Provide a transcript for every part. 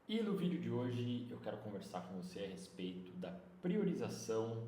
E no vídeo de hoje eu quero conversar com você a respeito da priorização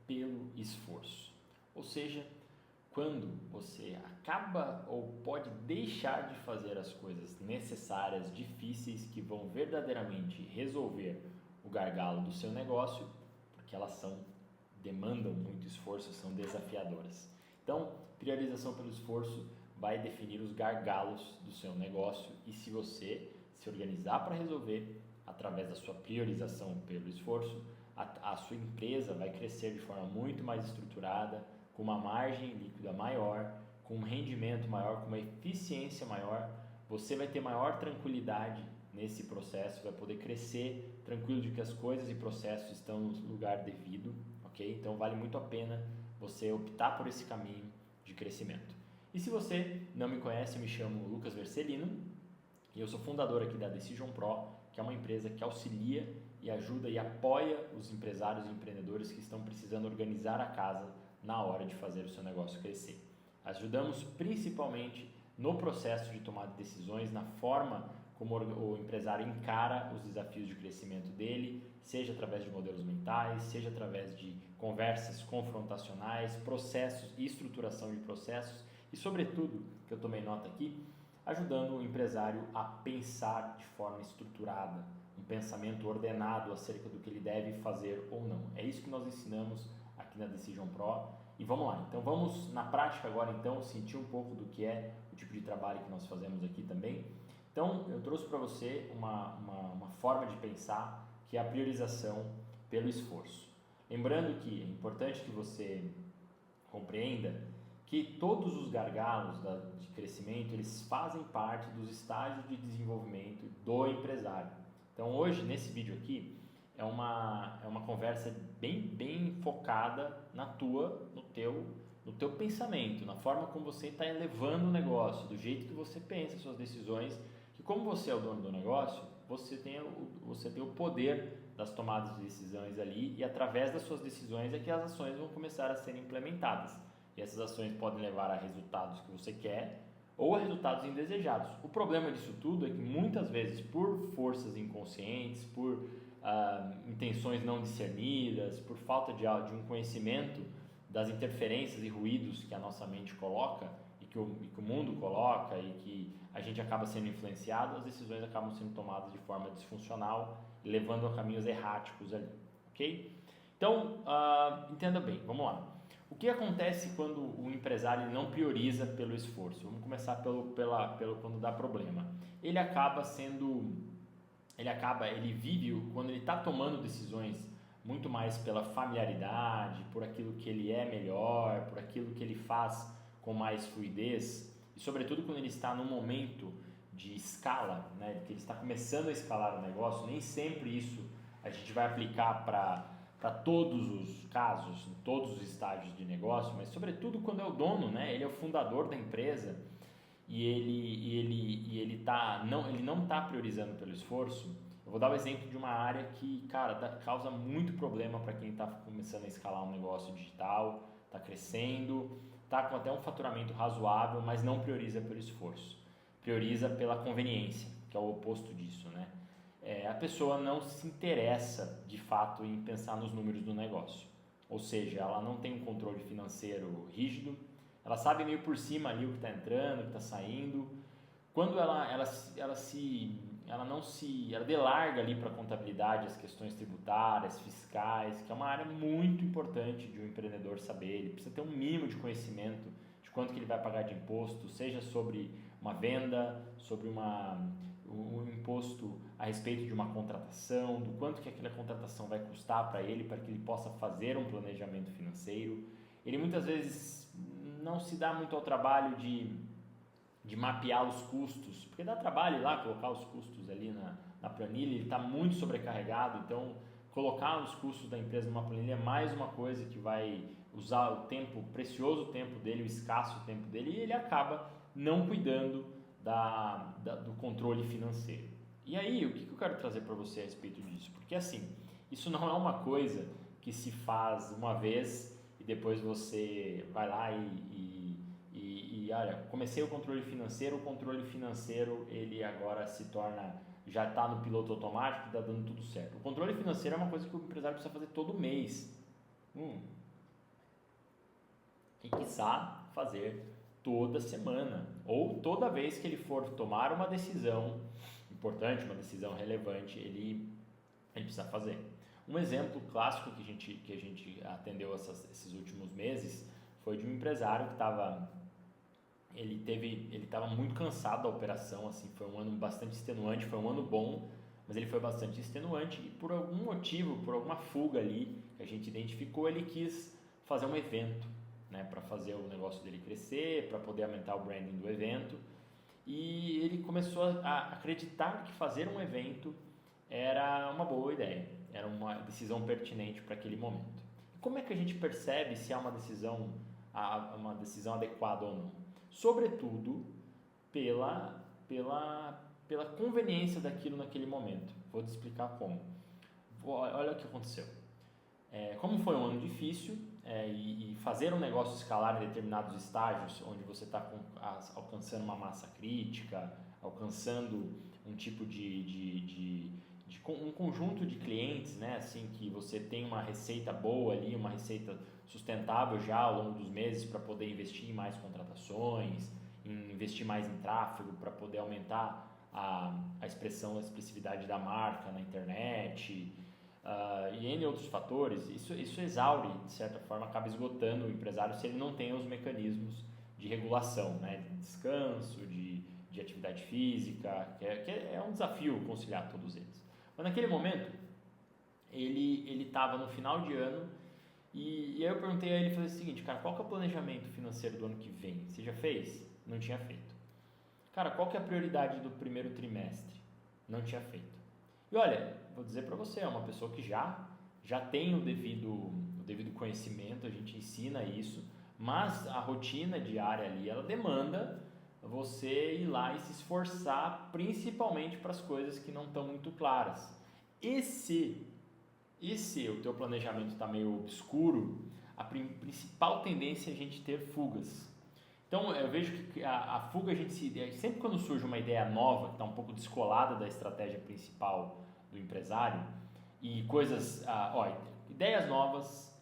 pelo esforço. Ou seja, quando você acaba ou pode deixar de fazer as coisas necessárias, difíceis, que vão verdadeiramente resolver o gargalo do seu negócio, porque elas demandam muito esforço, são desafiadoras. Então, priorização pelo esforço vai definir os gargalos do seu negócio e se você se organizar para resolver através da sua priorização pelo esforço, a sua empresa vai crescer de forma muito mais estruturada, com uma margem líquida maior, com um rendimento maior, com uma eficiência maior, você vai ter maior tranquilidade nesse processo, vai poder crescer tranquilo de que as coisas e processos estão no lugar devido, ok? Então vale muito a pena você optar por esse caminho de crescimento. E se você não me conhece, eu me chamo Lucas Vercelino e eu sou fundador aqui da Decision Pro, que é uma empresa que auxilia e ajuda e apoia os empresários e empreendedores que estão precisando organizar a casa na hora de fazer o seu negócio crescer. Ajudamos principalmente no processo de tomada de decisões, na forma como o empresário encara os desafios de crescimento dele, seja através de modelos mentais, seja através de conversas confrontacionais, processos e estruturação de processos e, sobretudo, que eu tomei nota aqui, ajudando o empresário a pensar de forma estruturada, um pensamento ordenado acerca do que ele deve fazer ou não. É isso que nós ensinamos aqui na Decision Pro. E vamos lá, então vamos na prática agora então sentir um pouco do que é o tipo de trabalho que nós fazemos aqui também. Então eu trouxe para você uma forma de pensar que é a priorização pelo esforço. Lembrando que é importante que você compreenda que todos os gargalos de crescimento, eles fazem parte dos estágios de desenvolvimento do empresário. Então hoje, nesse vídeo aqui, é uma conversa bem focada no teu pensamento, na forma como você está elevando o negócio, do jeito que você pensa suas decisões, que como você é o dono do negócio, você tem o poder das tomadas de decisões ali e através das suas decisões é que as ações vão começar a ser implementadas. E essas ações podem levar a resultados que você quer ou a resultados indesejados. O problema disso tudo é que muitas vezes por forças inconscientes, por intenções não discernidas, por falta de um conhecimento das interferências e ruídos que a nossa mente coloca e que o mundo coloca e que a gente acaba sendo influenciado, as decisões acabam sendo tomadas de forma disfuncional e levando a caminhos erráticos ali, ok? Então, entenda bem, vamos lá. O que acontece quando o empresário não prioriza pelo esforço? Vamos começar pelo quando dá problema. Ele vive, quando ele está tomando decisões muito mais pela familiaridade, por aquilo que ele é melhor, por aquilo que ele faz com mais fluidez, e sobretudo quando ele está num momento de escala, né, que ele está começando a escalar o negócio, nem sempre isso a gente vai aplicar para todos os casos, em todos os estágios de negócio, mas sobretudo quando é o dono, né, ele é o fundador da empresa, e ele não está priorizando pelo esforço. Eu vou dar o exemplo de uma área que, cara, causa muito problema para quem está começando a escalar um negócio digital, está crescendo, está com até um faturamento razoável, mas não prioriza pelo esforço. Prioriza pela conveniência, que é o oposto disso, né? A pessoa não se interessa, de fato, em pensar nos números do negócio. Ou seja, ela não tem um controle financeiro rígido, ela sabe meio por cima ali o que está entrando, o que está saindo. Quando ela delarga ali para a contabilidade as questões tributárias, fiscais, que é uma área muito importante de um empreendedor saber. Ele precisa ter um mínimo de conhecimento de quanto que ele vai pagar de imposto, seja sobre uma venda, sobre um imposto a respeito de uma contratação, do quanto que aquela contratação vai custar para ele que ele possa fazer um planejamento financeiro. Ele muitas vezes não se dá muito ao trabalho de mapear os custos, porque dá trabalho lá colocar os custos ali na planilha, ele está muito sobrecarregado, então colocar os custos da empresa numa planilha é mais uma coisa que vai usar o tempo, o precioso tempo dele, o escasso tempo dele, e ele acaba não cuidando do controle financeiro. E aí, o que eu quero trazer para você a respeito disso? Porque assim, isso não é uma coisa que se faz uma vez e depois você vai lá e olha, comecei o controle financeiro ele agora se torna já está no piloto automático e está dando tudo certo. O controle financeiro é uma coisa que o empresário precisa fazer todo mês. E quiçá fazer toda semana ou toda vez que ele for tomar uma decisão importante, uma decisão relevante, ele precisa fazer. Um exemplo clássico que a gente atendeu esses últimos meses foi de um empresário que ele estava muito cansado da operação, assim, foi um ano bastante extenuante, foi um ano bom, mas ele foi bastante extenuante e por algum motivo, por alguma fuga ali que a gente identificou, ele quis fazer um evento, né, para fazer o negócio dele crescer, para poder aumentar o branding do evento, e ele começou a acreditar que fazer um evento era uma boa ideia, era uma decisão pertinente para aquele momento. E como é que a gente percebe se é uma decisão adequada ou não? Sobretudo pela conveniência daquilo naquele momento. Vou te explicar como. Olha o que aconteceu. Como foi um ano difícil e fazer um negócio escalar em determinados estágios, onde você está alcançando uma massa crítica, alcançando um tipo um conjunto de clientes, né, assim, que você tem uma receita boa ali, uma receita sustentável já ao longo dos meses para poder investir em mais contratações, investir mais em tráfego para poder aumentar a expressividade da marca na internet, e N outros fatores. Isso exaure, de certa forma, acaba esgotando o empresário se ele não tem os mecanismos de regulação, né, de descanso, de atividade física, que é um desafio conciliar todos eles. Mas naquele momento, ele estava no final de ano e aí eu perguntei a ele, falei o seguinte, cara, qual que é o planejamento financeiro do ano que vem? Você já fez? Não tinha feito. Cara, qual que é a prioridade do primeiro trimestre? Não tinha feito. E olha, vou dizer para você, é uma pessoa que já tem o devido conhecimento, a gente ensina isso, mas a rotina diária ali, ela demanda você ir lá e se esforçar, principalmente para as coisas que não estão muito claras. E se o teu planejamento está meio obscuro, a principal tendência é a gente ter fugas. Então, eu vejo que a fuga, sempre quando surge uma ideia nova, que está um pouco descolada da estratégia principal do empresário, e ideias novas,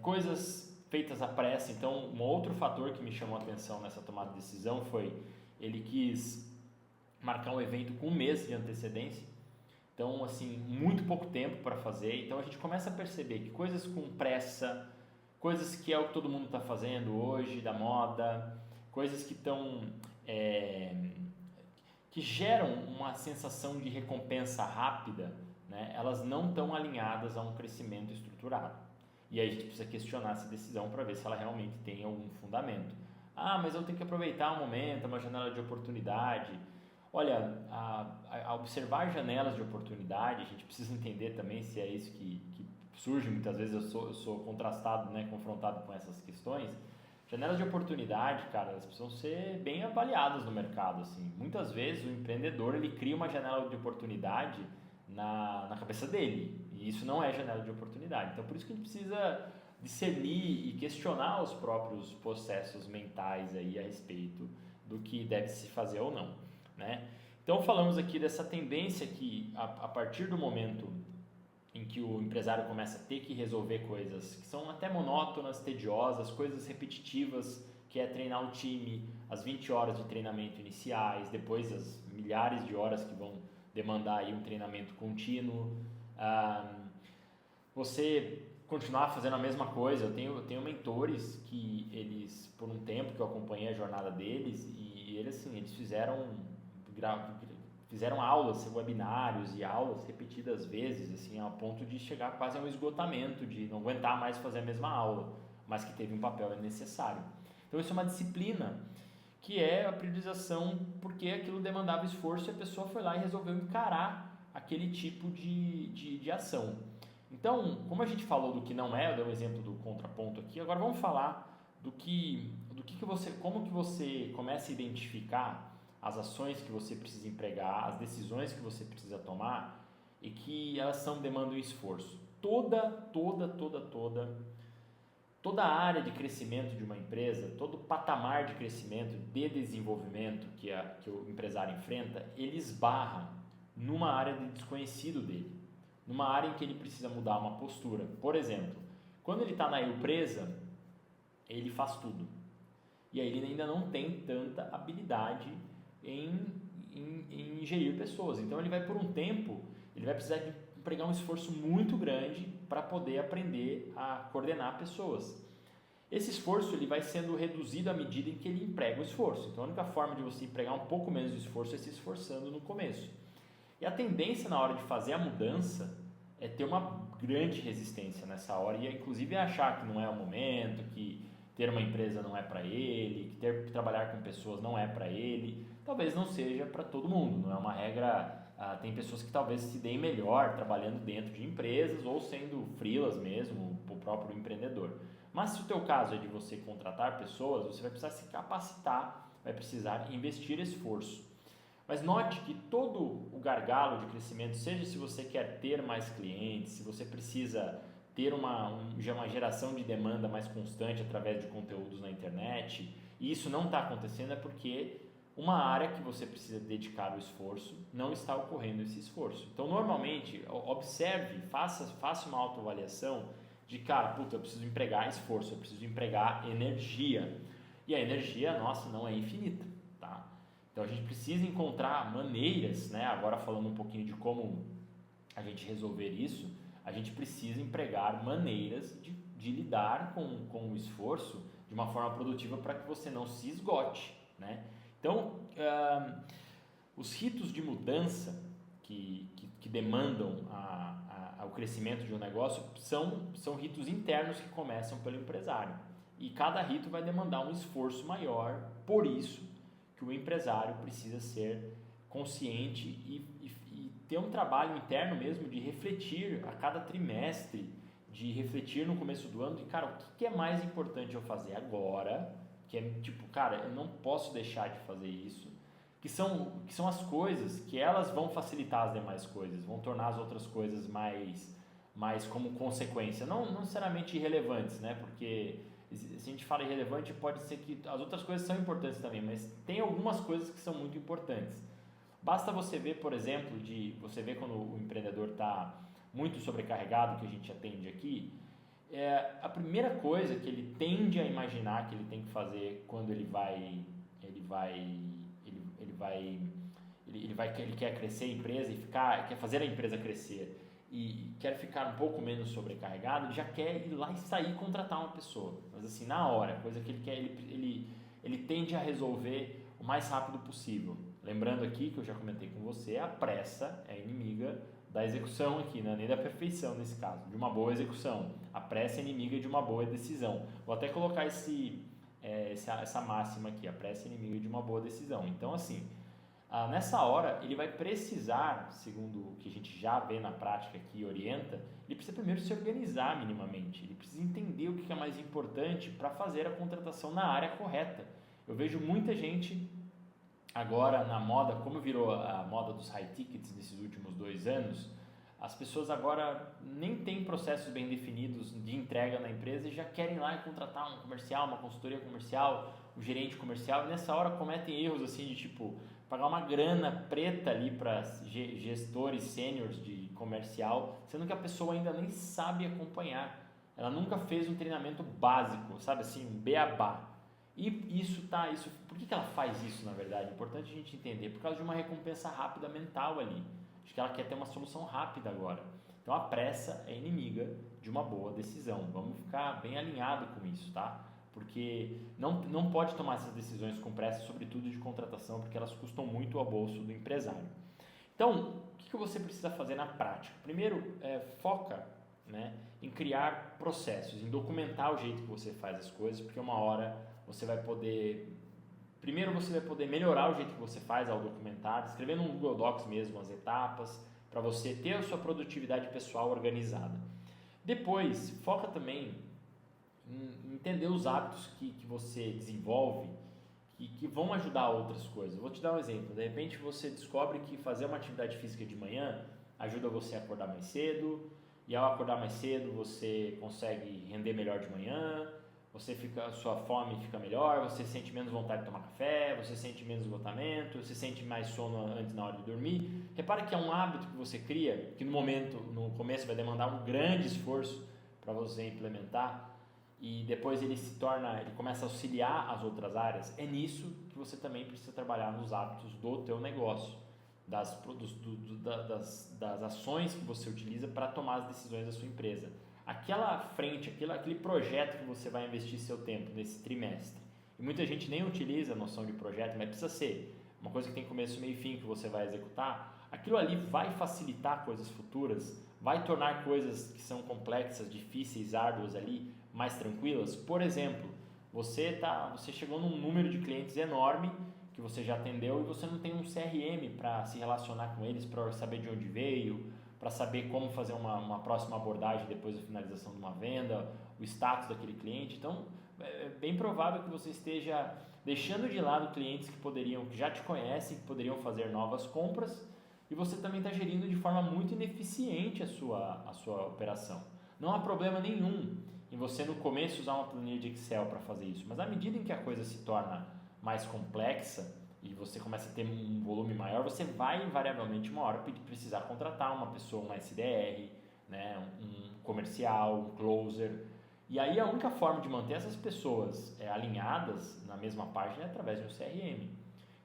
coisas feitas à pressa. Então, um outro fator que me chamou a atenção nessa tomada de decisão foi, ele quis marcar um evento com um mês de antecedência, então, assim, muito pouco tempo para fazer. Então, a gente começa a perceber que coisas com pressa, coisas que é o que todo mundo está fazendo hoje, da moda, coisas que que geram uma sensação de recompensa rápida, né? Elas não estão alinhadas a um crescimento estruturado. E aí a gente precisa questionar essa decisão para ver se ela realmente tem algum fundamento. Ah, mas eu tenho que aproveitar um momento, uma janela de oportunidade. Olha, a observar janelas de oportunidade, a gente precisa entender também se é isso que surge. Muitas vezes eu sou contrastado, né, confrontado com essas questões. Janelas de oportunidade, cara, elas precisam ser bem avaliadas no mercado, assim. Muitas vezes o empreendedor, ele cria uma janela de oportunidade na cabeça dele, e isso não é janela de oportunidade. Então, por isso que a gente precisa discernir e questionar os próprios processos mentais aí a respeito do que deve se fazer ou não, né? Então, falamos aqui dessa tendência que, a partir do momento em que o empresário começa a ter que resolver coisas que são até monótonas, tediosas, coisas repetitivas, que é treinar um time, as 20 horas de treinamento iniciais, depois as milhares de horas que vão demandar aí um treinamento contínuo, você continuar fazendo a mesma coisa. Eu tenho mentores que eles, por um tempo que eu acompanhei a jornada deles, e eles fizeram aulas, webinários e aulas repetidas vezes, assim, ao ponto de chegar quase a um esgotamento, de não aguentar mais fazer a mesma aula, mas que teve um papel necessário. Então isso é uma disciplina que é a priorização, porque aquilo demandava esforço e a pessoa foi lá e resolveu encarar aquele tipo de ação. Então, como a gente falou do que não é, eu dei um exemplo do contraponto aqui, agora vamos falar como que você começa a identificar as ações que você precisa empregar, as decisões que você precisa tomar e que elas demandam esforço. Toda a área de crescimento de uma empresa, todo patamar de crescimento, de desenvolvimento que o empresário enfrenta, ele esbarra numa área de desconhecido dele, numa área em que ele precisa mudar uma postura. Por exemplo, quando ele está na empresa, ele faz tudo. E aí ele ainda não tem tanta habilidade em gerir pessoas. Então ele vai por um tempo, ele vai precisar de empregar um esforço muito grande para poder aprender a coordenar pessoas. Esse esforço ele vai sendo reduzido à medida em que ele emprega o esforço. Então a única forma de você empregar um pouco menos de esforço é se esforçando no começo. E a tendência na hora de fazer a mudança é ter uma grande resistência nessa hora e inclusive achar que não é o momento, que ter uma empresa não é para ele, que trabalhar com pessoas não é para ele. Talvez não seja para todo mundo, não é uma regra. Tem pessoas que talvez se deem melhor trabalhando dentro de empresas ou sendo freelas mesmo, o próprio empreendedor. Mas se o teu caso é de você contratar pessoas, você vai precisar se capacitar, vai precisar investir esforço. Mas note que todo o gargalo de crescimento, seja se você quer ter mais clientes, se você precisa ter uma geração de demanda mais constante através de conteúdos na internet, e isso não está acontecendo é porque uma área que você precisa dedicar o esforço, não está ocorrendo esse esforço. Então, normalmente, observe, faça uma autoavaliação de, cara, puta, eu preciso empregar esforço, eu preciso empregar energia. E a energia, nossa, não é infinita, tá? Então, a gente precisa encontrar maneiras, né? Agora falando um pouquinho de como a gente resolver isso, a gente precisa empregar maneiras de lidar com o esforço de uma forma produtiva para que você não se esgote, né? Então, os ritos de mudança que demandam o crescimento de um negócio são ritos internos que começam pelo empresário. E cada rito vai demandar um esforço maior, por isso que o empresário precisa ser consciente e ter um trabalho interno mesmo de refletir a cada trimestre, de refletir no começo do ano de, cara, o que é mais importante eu fazer agora, que é tipo, cara, eu não posso deixar de fazer isso, que são as coisas que elas vão facilitar as demais coisas, vão tornar as outras coisas mais como consequência, não necessariamente irrelevantes, né? Porque se a gente fala irrelevante, pode ser que as outras coisas são importantes também, mas tem algumas coisas que são muito importantes. Basta você ver, por exemplo, você vê quando o empreendedor está muito sobrecarregado, que a gente atende aqui, a primeira coisa que ele tende a imaginar que ele tem que fazer quando ele quer crescer a empresa quer fazer a empresa crescer e quer ficar um pouco menos sobrecarregado, ele já quer ir lá e sair e contratar uma pessoa, mas assim, na hora, coisa que ele quer, ele tende a resolver o mais rápido possível. Lembrando aqui que eu já comentei com você, a pressa é inimiga da execução aqui, né? Nem da perfeição nesse caso, de uma boa execução. A pressa é inimiga de uma boa decisão. Vou até colocar essa máxima aqui, a pressa é inimiga de uma boa decisão. Então, assim, nessa hora, ele vai precisar, segundo o que a gente já vê na prática aqui e orienta, ele precisa primeiro se organizar minimamente, ele precisa entender o que é mais importante para fazer a contratação na área correta. Eu vejo muita gente agora na moda, como virou a moda dos high tickets nesses últimos 2 anos, as pessoas agora nem têm processos bem definidos de entrega na empresa e já querem ir lá e contratar um comercial, uma consultoria comercial, um gerente comercial, e nessa hora cometem erros assim de tipo pagar uma grana preta ali para gestores sêniores de comercial, sendo que a pessoa ainda nem sabe acompanhar, ela nunca fez um treinamento básico, sabe assim, um beabá. E por que ela faz isso, na verdade? É importante a gente entender, por causa de uma recompensa rápida mental ali. Acho que ela quer ter uma solução rápida agora. Então a pressa é inimiga de uma boa decisão. Vamos ficar bem alinhado com isso, tá? Porque não pode tomar essas decisões com pressa, sobretudo de contratação, porque elas custam muito ao bolso do empresário. Então, o que você precisa fazer na prática? Primeiro, foca, né, em criar processos, em documentar o jeito que você faz as coisas, porque uma hora você vai poder melhorar o jeito que você faz ao documentar, escrever no Google Docs mesmo as etapas, para você ter a sua produtividade pessoal organizada. Depois, foca também em entender os hábitos que você desenvolve que vão ajudar outras coisas. Vou te dar um exemplo. De repente você descobre que fazer uma atividade física de manhã ajuda você a acordar mais cedo, e ao acordar mais cedo você consegue render melhor de manhã, sua fome fica melhor, você sente menos vontade de tomar café, você sente menos esgotamento, você sente mais sono antes na hora de dormir. Repara que é um hábito que você cria, que no começo vai demandar um grande esforço para você implementar, e depois ele começa a auxiliar as outras áreas. É nisso que você também precisa trabalhar nos hábitos do teu negócio, das ações que você utiliza para tomar as decisões da sua empresa. Aquele projeto que você vai investir seu tempo nesse trimestre. E muita gente nem utiliza a noção de projeto, mas precisa ser uma coisa que tem começo, meio e fim que você vai executar. Aquilo ali vai facilitar coisas futuras, vai tornar coisas que são complexas, difíceis, árduas ali, mais tranquilas. Por exemplo, você chegou num número de clientes enorme que você já atendeu e você não tem um CRM para se relacionar com eles, para saber de onde veio, para saber como fazer uma próxima abordagem depois da finalização de uma venda, o status daquele cliente. Então, é bem provável que você esteja deixando de lado clientes que já te conhecem, que poderiam fazer novas compras, e você também está gerindo de forma muito ineficiente a sua operação. Não há problema nenhum em você no começo usar uma planilha de Excel para fazer isso, mas à medida em que a coisa se torna mais complexa e você começa a ter um volume maior, você vai invariavelmente uma hora precisar contratar uma pessoa, um SDR, né, um comercial, um closer. E aí a única forma de manter essas pessoas alinhadas na mesma página é através de um CRM.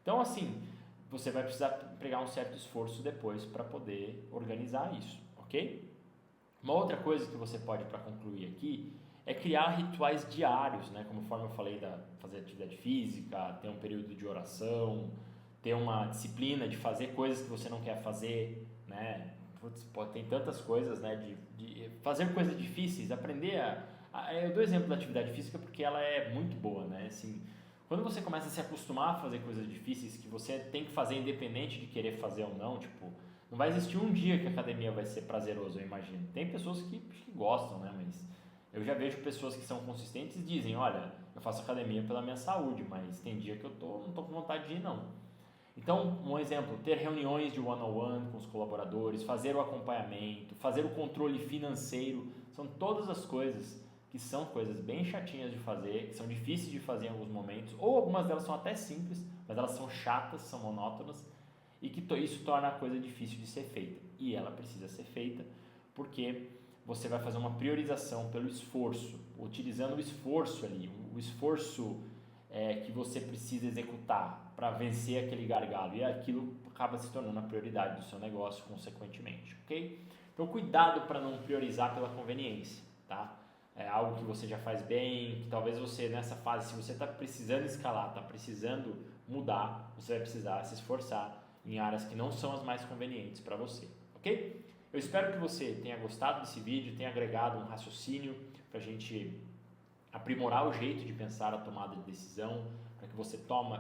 Então, assim, você vai precisar empregar um certo esforço depois para poder organizar isso, ok? Uma outra coisa que você pode, para concluir aqui, é criar rituais diários, né? Conforme eu falei, fazer atividade física, ter um período de oração, ter uma disciplina de fazer coisas que você não quer fazer, né? Tem tantas coisas, né? De fazer coisas difíceis, aprender eu dou exemplo da atividade física porque ela é muito boa, né? Assim, quando você começa a se acostumar a fazer coisas difíceis que você tem que fazer independente de querer fazer ou não, tipo, não vai existir um dia que a academia vai ser prazeroso, eu imagino. Tem pessoas que gostam, né? Mas eu já vejo pessoas que são consistentes e dizem, olha, eu faço academia pela minha saúde, mas tem dia que eu não estou com vontade de ir, não. Então, um exemplo, ter reuniões de one-on-one com os colaboradores, fazer o acompanhamento, fazer o controle financeiro, são todas as coisas que são coisas bem chatinhas de fazer, que são difíceis de fazer em alguns momentos, ou algumas delas são até simples, mas elas são chatas, são monótonas, e que isso torna a coisa difícil de ser feita. E ela precisa ser feita porque você vai fazer uma priorização pelo esforço, utilizando o esforço ali, o esforço que você precisa executar para vencer aquele gargalo, e aquilo acaba se tornando a prioridade do seu negócio consequentemente, ok? Então cuidado para não priorizar pela conveniência, tá? É algo que você já faz bem, que talvez você nessa fase, se você está precisando escalar, está precisando mudar, você vai precisar se esforçar em áreas que não são as mais convenientes para você, ok? Eu espero que você tenha gostado desse vídeo, tenha agregado um raciocínio para a gente aprimorar o jeito de pensar a tomada de decisão, para que você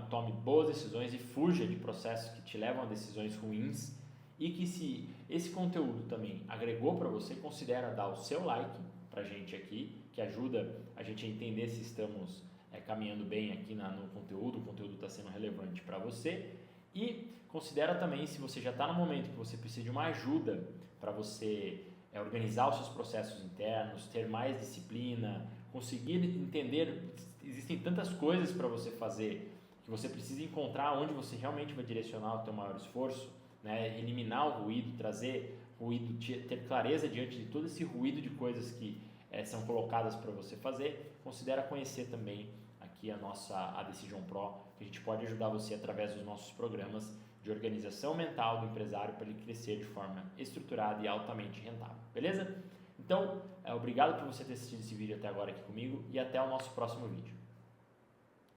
tome boas decisões e fuja de processos que te levam a decisões ruins, e que se esse conteúdo também agregou para você, considera dar o seu like para a gente aqui, que ajuda a gente a entender se estamos caminhando bem aqui no conteúdo, o conteúdo está sendo relevante para você, e considera também, se você já está no momento que você precisa de uma ajuda para você organizar os seus processos internos, ter mais disciplina, conseguir entender, existem tantas coisas para você fazer, que você precisa encontrar onde você realmente vai direcionar o teu maior esforço, né? Eliminar o ruído, trazer ruído, ter clareza diante de todo esse ruído de coisas que são colocadas para você fazer. Considera conhecer também aqui a Decision Pro, que a gente pode ajudar você através dos nossos programas de organização mental do empresário para ele crescer de forma estruturada e altamente rentável, beleza? Então, obrigado por você ter assistido esse vídeo até agora aqui comigo e até o nosso próximo vídeo.